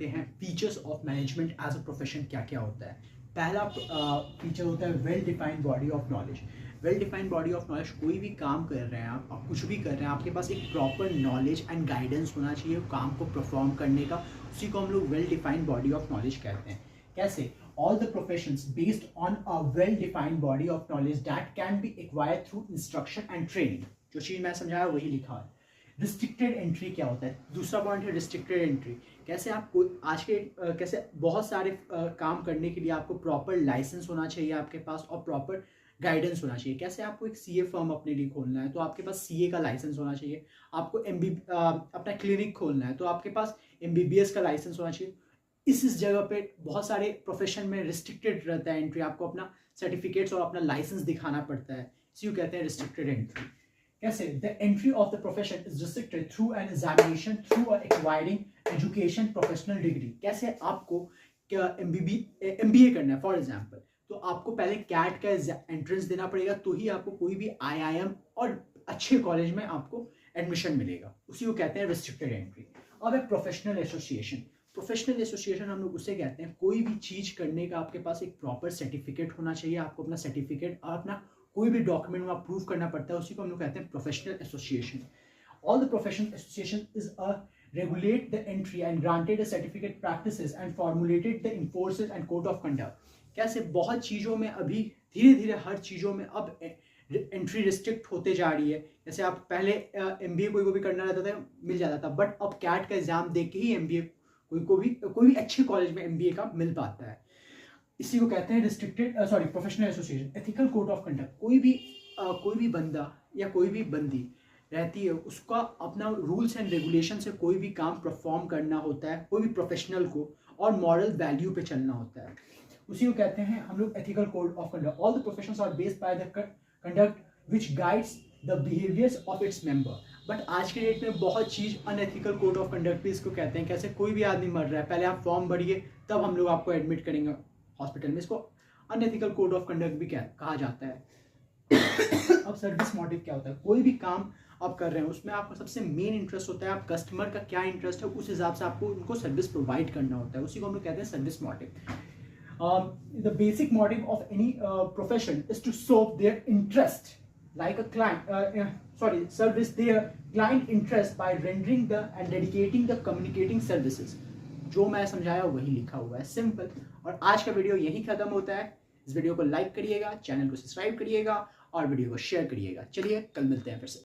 देखते हैं features of management as a profession क्या क्या होता है। पहला फीचर होता है well defined body of knowledge. Well defined body of knowledge, कोई भी काम कर रहे हैं आप कुछ भी कर रहे हैं, आपके पास एक प्रॉपर नॉलेज एंड गाइडेंस होना चाहिए काम को परफॉर्म करने का। उसी को हम लोग well defined body of knowledge कहते हैं। कैसे? All the professions based on a well-defined body of knowledge that can be acquired through instruction and training। जो चीज़ मैं समझाया वही लिखा है। रिस्ट्रिक्टेड एंट्री क्या होता है? दूसरा पॉइंट है रिस्ट्रिक्टेड एंट्री। कैसे आपको आज के कैसे बहुत सारे काम करने के लिए आपको प्रॉपर लाइसेंस होना चाहिए आपके पास और प्रॉपर गाइडेंस होना चाहिए। कैसे आपको एक सीए फर्म अपने लिए खोलना है तो आपके पास सीए का लाइसेंस होना चाहिए। आपको अपना क्लिनिक खोलना है तो आपके पास एमबीबीएस का लाइसेंस होना चाहिए। इस जगह पे बहुत सारे प्रोफेशन में रिस्ट्रिक्टेड रहता है एंट्री, आपको अपना सर्टिफिकेट्स और अपना लाइसेंस दिखाना पड़ता है, इसी को कहते हैं रिस्ट्रिक्टेड एंट्री। कैसे? The entry of the profession is restricted through an examination through acquiring education professional degree. कैसे? आपको एमबीए करना है फॉर एग्जाम्पल, तो आपको पहले कैट का एंट्रेंस देना पड़ेगा, तो ही आपको कोई भी आईआईएम और अच्छे कॉलेज में आपको एडमिशन मिलेगा, उसी को कहते हैं रिस्ट्रिक्टेड एंट्री। अब है प्रोफेशनल एसोसिएशन। प्रोफेशनल एसोसिएशन हम लोग उसे कहते हैं, कोई भी चीज़ करने का आपके पास एक प्रॉपर सर्टिफिकेट होना चाहिए। आपको अपना सर्टिफिकेट और अपना कोई भी डॉक्यूमेंट में प्रूव करना पड़ता है, उसी को हम लोग कहते हैं professional association. All the professional association is a regulate the entry and granted a certificate practices and formulated the enforces and code of conduct. कैसे? बहुत चीज़ों में अभी धीरे धीरे हर चीज़ों में अब एंट्री रिस्ट्रिक्ट होते जा रही है। जैसे आप पहले एमबीए कोई को भी करना रहता था मिल जाता था, बट अब कैट का एग्जाम दे के ही एमबीए कोई भी अच्छे कॉलेज में एमबीए का मिल पाता है। इसी को कहते हैं professional association. Ethical code of conduct, कोई भी बंदा या कोई भी बंदी रहती है, उसका अपना रूल्स एंड रेगुलेशन से कोई भी काम परफॉर्म करना होता है, कोई भी प्रोफेशनल को, और मॉरल वैल्यू पे चलना होता है, उसी को कहते हैं हम लोग ethical code of conduct. All the professions are based by the conduct which guides the behaviours of its member. But आज के डेट में बहुत चीज़ अनएथिकल कोड ऑफ कंडक्ट भी इसको कहते हैं। कैसे? कोई भी आदमी मर रहा है, पहले आप फॉर्म भरिए तब हम लोग आपको एडमिट करेंगे हॉस्पिटल में, इसको अनएथिकल कोड ऑफ कंडक्ट भी कहा जाता है। अब सर्विस मोटिव क्या होता है? कोई भी काम आप कर रहे हैं उसमें आपका सबसे मेन इंटरेस्ट होता है, आप कस्टमर का क्या इंटरेस्ट है उस हिसाब से आपको उनको सर्विस प्रोवाइड करना होता है, उसी को हम लोग कहते हैं service motive. The basic motive of any profession is to serve their interest like a service their client interest by rendering and dedicating the communicating services। जो मैं समझाया वही लिखा हुआ है, सिंपल। और आज का वीडियो यही खत्म होता है। इस वीडियो को लाइक करिएगा, चैनल को सब्सक्राइब करिएगा और वीडियो को शेयर करिएगा। चलिए कल मिलते हैं फिर से।